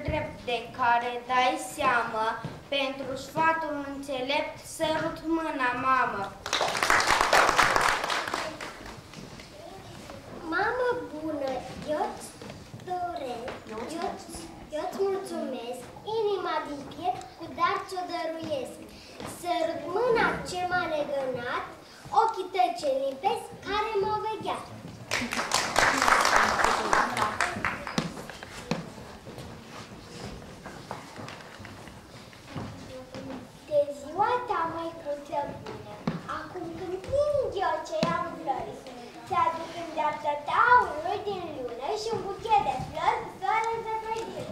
drept de care dai seamă, pentru sfatul înțelept sărut mâna, mamă. Mamă bună, eu-ți doresc, eu-ți mulțumesc, inima din piept cu dar ți-o dăruiesc. Sărut mâna ce m-a legănat, ochii tăi ce limpezi care m-au vegheat. De ziua ta, măicuță bună, acum când prind eu ce am flori, ți-aduc în dreapta ta aurul din lună și un buchet de flori cu soare de pădure.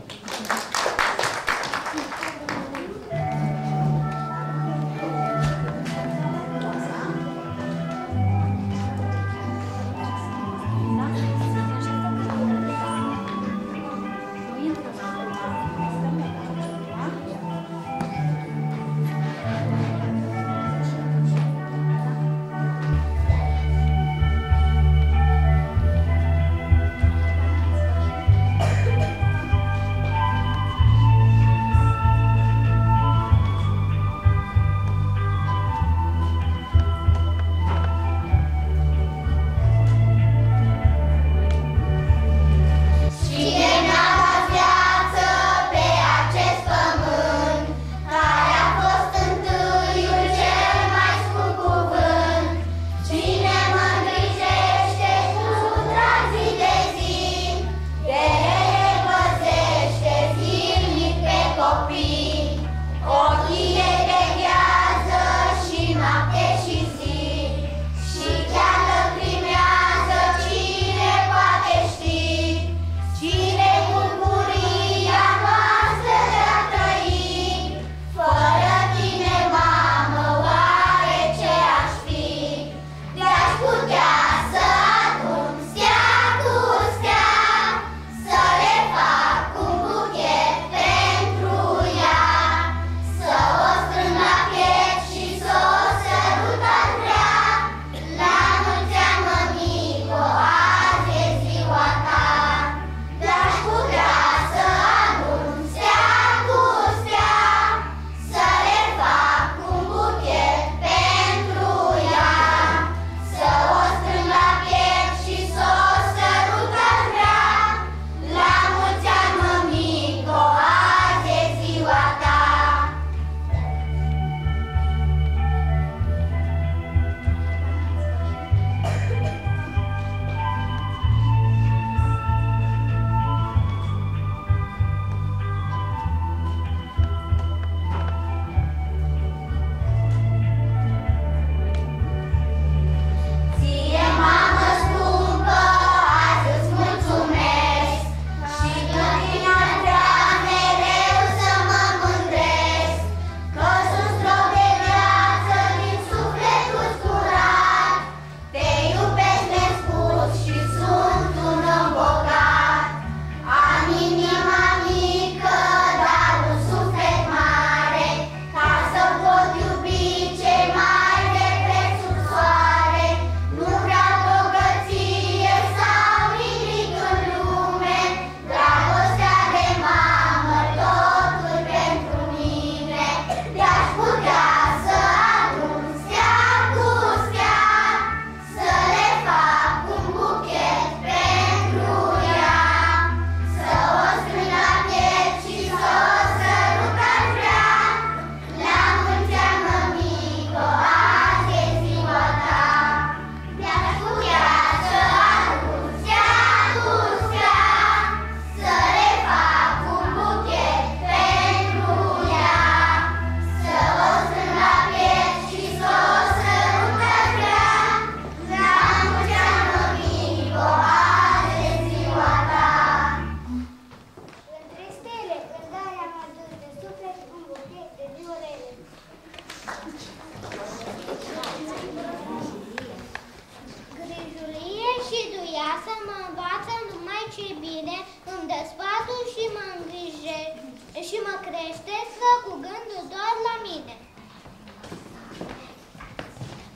Și mă creșteți cu gândul doar la mine.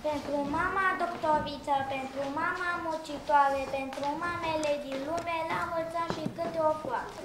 Pentru mama doctoriță, pentru mama muncitoare, pentru mamele din lume, la mulți ani și câte o floare.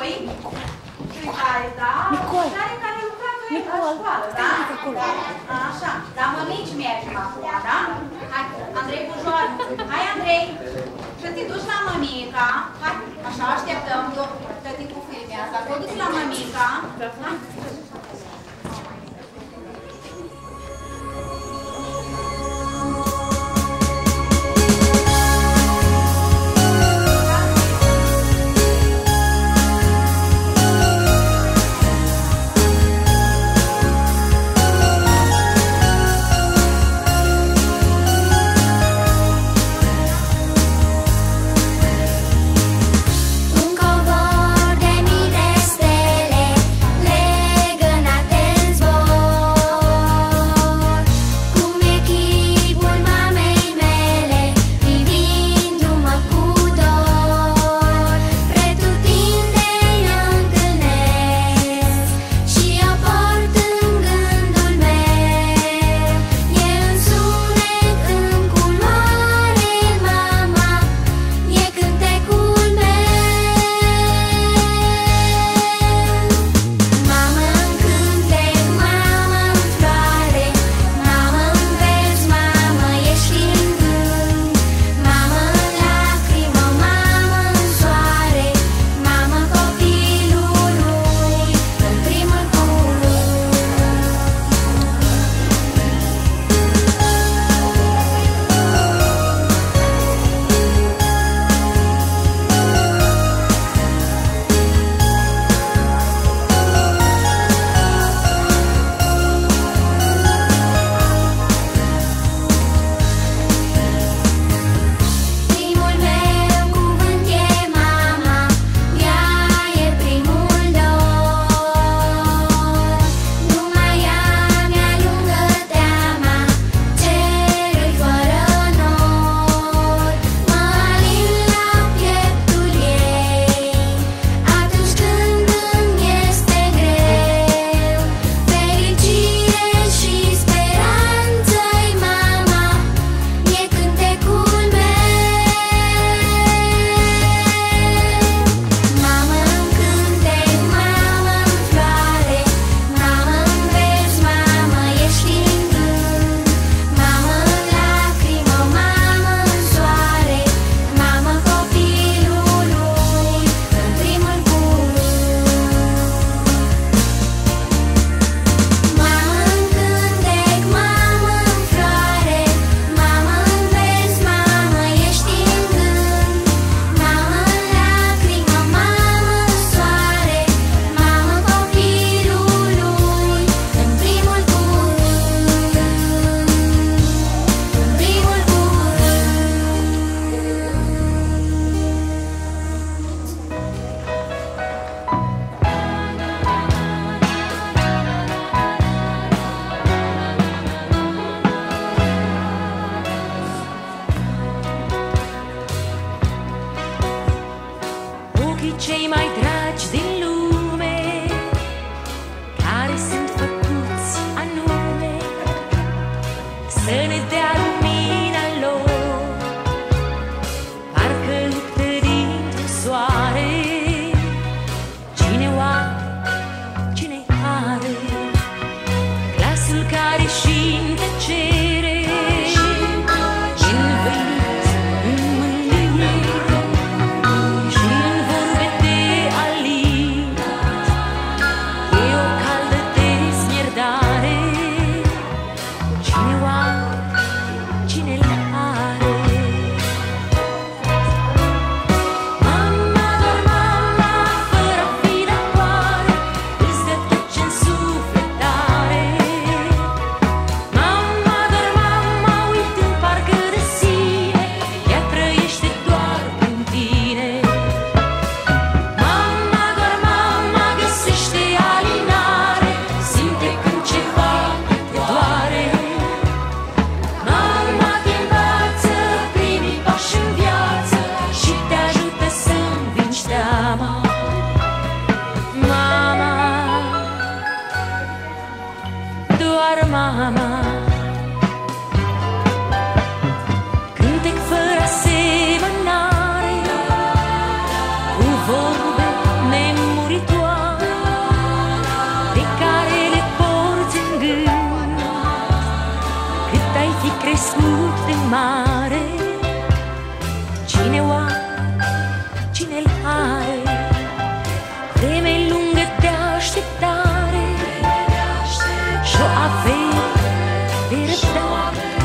voi? Și care, da? Care lucrați voi la școală, da? Așa, la mămici mergem acum, da? Hai, Andrei Bujoar, hai Andrei, să te duci la mămica, hai, așa așteptăm, tăticul filmează, să o duci la mămica, hai. Cei mai dragi din lume, care sunt făcuți anume să ne dea lumina lor, parcă luptă dintre soare. Cine oare, cine are glasul care și-n tăcere, învăluit în mândrie și în vorbe de alin, cine-l are. Vreme lungă de așteptare și-o avere de răbdare.